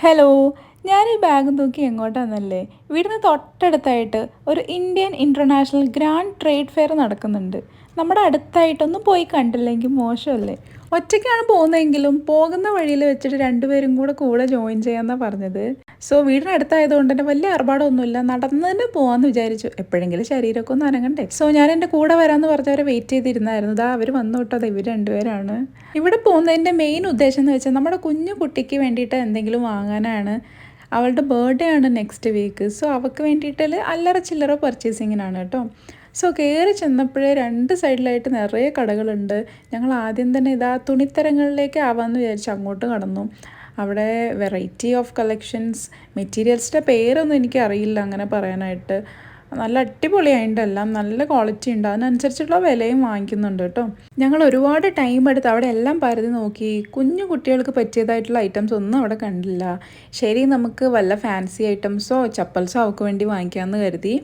Hello, ഞാൻ ഈ bag നോക്കി എങ്ങോട്ടാന്നല്ലേ? ഇവിടുന്ന് തൊട്ടടുത്തായിട്ട് ഒരു Indian international grand trade fair നടക്കുന്നുണ്ട്. നമ്മുടെ അടുത്തായിട്ടൊന്നും പോയി കണ്ടില്ലെങ്കിൽ മോശമല്ലേ? ഒറ്റയ്ക്കാണ് പോകുന്നതെങ്കിലും പോകുന്ന വഴിയിൽ വെച്ചിട്ട് രണ്ടുപേരും കൂടെ ജോയിൻ ചെയ്യാമെന്നാണ് പറഞ്ഞത്. സോ വീടിനടുത്തായതുകൊണ്ട് തന്നെ വലിയ ആർഭാടമൊന്നുമില്ല, നടന്ന് തന്നെ പോകാമെന്ന് വിചാരിച്ചു. എപ്പോഴെങ്കിലും ശരീരമൊക്കെ ഒന്ന് അനങ്ങണ്ടേ. സോ ഞാൻ എൻ്റെ കൂടെ വരാമെന്ന് പറഞ്ഞവരെ വെയിറ്റ് ചെയ്തിരുന്നായിരുന്നു. ദാ അവർ വന്നു വിട്ടത് ഇവർ രണ്ടുപേരാണ്. ഇവിടെ പോകുന്നതിൻ്റെ മെയിൻ ഉദ്ദേശം എന്ന് വെച്ചാൽ നമ്മുടെ കുഞ്ഞു കുട്ടിക്ക് വേണ്ടിയിട്ട് എന്തെങ്കിലും വാങ്ങാനാണ്. അവളുടെ ബർത്ത്ഡേ ആണ് നെക്സ്റ്റ് വീക്ക്. സോ അവൾക്ക് വേണ്ടിയിട്ട് അല്ലറ ചില്ലറ പർച്ചേസിങ്ങിനാണ് കേട്ടോ. സോ കയറി ചെന്നപ്പോഴേ രണ്ട് സൈഡിലായിട്ട് നിറയെ കടകളുണ്ട്. ഞങ്ങൾ ആദ്യം തന്നെ ഇതാ തുണിത്തരങ്ങളിലേക്ക് ആവാമെന്ന് വിചാരിച്ച് അങ്ങോട്ട് കടന്നു. അവിടെ വെറൈറ്റി ഓഫ് കളക്ഷൻസ്, മെറ്റീരിയൽസിൻ്റെ പേരൊന്നും എനിക്കറിയില്ല അങ്ങനെ പറയാനായിട്ട്. നല്ല അടിപൊളിയായിട്ട് എല്ലാം നല്ല ക്വാളിറ്റി ഉണ്ട്, അതിനനുസരിച്ചുള്ള വിലയും വാങ്ങിക്കുന്നുണ്ട് കേട്ടോ. ഞങ്ങൾ ഒരുപാട് ടൈം എടുത്ത് അവിടെ എല്ലാം പരതി നോക്കി. കുഞ്ഞു കുട്ടികൾക്ക് പറ്റിയതായിട്ടുള്ള ഐറ്റംസ് ഒന്നും അവിടെ കണ്ടില്ല. ശരി, നമുക്ക് വല്ല ഫാൻസി ഐറ്റംസോ ചപ്പൽസോ അവൾക്ക് വേണ്ടി വാങ്ങിക്കാമെന്ന് കരുതി.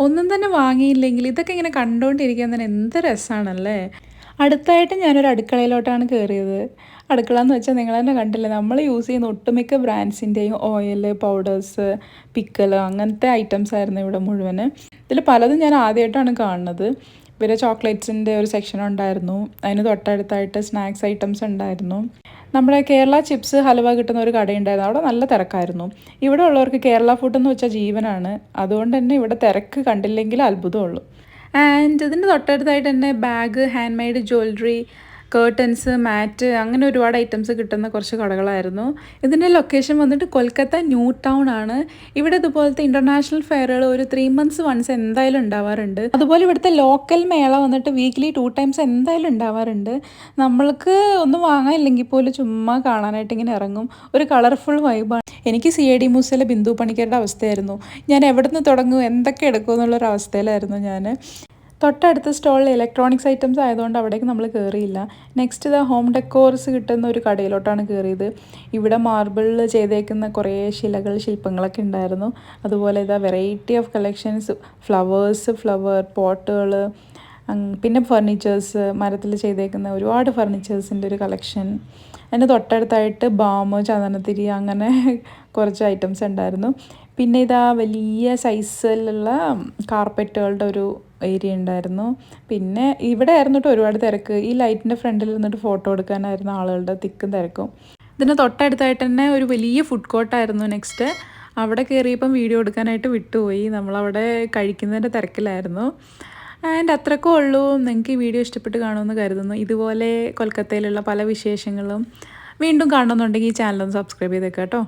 ഒന്നും തന്നെ വാങ്ങിയില്ലെങ്കിൽ ഇതൊക്കെ ഇങ്ങനെ കണ്ടുകൊണ്ടിരിക്കാൻ തന്നെ എന്ത് രസമാണല്ലേ. അടുത്തായിട്ട് ഞാനൊരു അടുക്കളയിലോട്ടാണ് കയറിയത്. അടുക്കള എന്ന് വെച്ചാൽ നിങ്ങൾ തന്നെ കണ്ടില്ലേ, നമ്മൾ യൂസ് ചെയ്യുന്ന ഒട്ടുമിക്ക ബ്രാൻഡ്സിൻ്റെയും ഓയിൽ, പൗഡേഴ്സ്, പിക്കൽ, അങ്ങനത്തെ ഐറ്റംസ് ആയിരുന്നു ഇവിടെ മുഴുവൻ. ഇതിൽ പലതും ഞാൻ ആദ്യമായിട്ടാണ് കാണുന്നത്. പിന്നെ ചോക്ലേറ്റ്സിൻ്റെ ഒരു സെക്ഷൻ ഉണ്ടായിരുന്നു. അതിന് തൊട്ടടുത്തായിട്ട് സ്നാക്സ് ഐറ്റംസ് ഉണ്ടായിരുന്നു. നമ്മുടെ കേരള ചിപ്സ് ഹലുവ കിട്ടുന്ന ഒരു കടയുണ്ടായിരുന്നു. അവിടെ നല്ല തിരക്കായിരുന്നു. ഇവിടെ ഉള്ളവർക്ക് കേരള ഫുഡ് എന്ന് വെച്ചാൽ ജീവനാണ്. അതുകൊണ്ട് തന്നെ ഇവിടെ തിരക്ക് കണ്ടില്ലെങ്കിൽ അത്ഭുതമുള്ളൂ. ആൻഡ് ഇതിൻ്റെ തൊട്ടടുത്തായിട്ട് തന്നെ bag, handmade jewellery, curtains, mat, അങ്ങനെ ഒരുപാട് ഐറ്റംസ് കിട്ടുന്ന കുറച്ച് കടകളായിരുന്നു. ഇതിൻ്റെ ലൊക്കേഷൻ വന്നിട്ട് കൊൽക്കത്ത ന്യൂ ടൗൺ ആണ്. ഇവിടെ ഇതുപോലത്തെ ഇൻ്റർനാഷണൽ ഫെയറുകൾ ഒരു 3 months വൺസ് എന്തായാലും ഉണ്ടാവാറുണ്ട്. അതുപോലെ ഇവിടുത്തെ ലോക്കൽ മേള വന്നിട്ട് വീക്ക്ലി 2 times എന്തായാലും ഉണ്ടാവാറുണ്ട്. നമ്മൾക്ക് ഒന്നും വാങ്ങാനില്ലെങ്കിൽ പോലും ചുമ്മാ കാണാനായിട്ട് ഇങ്ങനെ ഇറങ്ങും. ഒരു കളർഫുൾ വൈബാണ്. എനിക്ക് CID മൂസയിലെ ബിന്ദു പണിക്കരുടെ അവസ്ഥയായിരുന്നു. ഞാൻ എവിടെ നിന്ന് തുടങ്ങും, എന്തൊക്കെ എടുക്കും എന്നുള്ളൊരു അവസ്ഥയിലായിരുന്നു ഞാൻ. തൊട്ടടുത്ത സ്റ്റോളിൽ ഇലക്ട്രോണിക്സ് ഐറ്റംസ് ആയതുകൊണ്ട് അവിടേക്ക് നമ്മൾ കയറിയില്ല. നെക്സ്റ്റ് ഇതാ ഹോം ഡെക്കോർസ് കിട്ടുന്ന ഒരു കടയിലോട്ടാണ് കയറിയത്. ഇവിടെ മാർബിളിൽ ചെയ്തേക്കുന്ന കുറേ ശില്പങ്ങളൊക്കെ ഉണ്ടായിരുന്നു. അതുപോലെ ഇതാ വെറൈറ്റി ഓഫ് കളക്ഷൻസ്, ഫ്ലവർ പോട്ടുകൾ, പിന്നെ ഫർണിച്ചേഴ്സ്, മരത്തിൽ ചെയ്തേക്കുന്ന ഒരുപാട് ഫർണിച്ചേഴ്സിൻ്റെ ഒരു കളക്ഷൻ. അതിൻ്റെ തൊട്ടടുത്തായിട്ട് ബാം, ചന്ദനത്തിരി, അങ്ങനെ കുറച്ച് ഐറ്റംസ് ഉണ്ടായിരുന്നു. പിന്നെ ഇതാ വലിയ സൈസിലുള്ള കാർപ്പറ്റുകളുടെ ഒരു ഏരിയ ഉണ്ടായിരുന്നു. പിന്നെ ഇവിടെ ആയിരുന്നു കേട്ടോ ഒരുപാട് തിരക്ക്. ഈ ലൈറ്റിൻ്റെ ഫ്രണ്ടിൽ നിന്നിട്ട് ഫോട്ടോ എടുക്കാനായിരുന്നു ആളുകളുടെ തിക്കും തിരക്കും. ഇതിന് തൊട്ടടുത്തായിട്ട് തന്നെ ഒരു വലിയ ഫുഡ് കോർട്ടായിരുന്നു നെക്സ്റ്റ്. അവിടെ കയറിയപ്പം വീഡിയോ എടുക്കാനായിട്ട് വിട്ടുപോയി. നമ്മളവിടെ കഴിക്കുന്നതിൻ്റെ തിരക്കിലായിരുന്നു. ആൻഡ് അത്രക്കേ ഉള്ളൂ. നിങ്ങൾക്ക് ഈ വീഡിയോ ഇഷ്ടപ്പെട്ട് കാണുമെന്ന് കരുതുന്നു. ഇതുപോലെ കൊൽക്കത്തയിലുള്ള പല വിശേഷങ്ങളും വീണ്ടും കാണണമെന്നുണ്ടെങ്കിൽ ഈ ചാനലൊന്ന് സബ്സ്ക്രൈബ് ചെയ്തേക്കാം കേട്ടോ.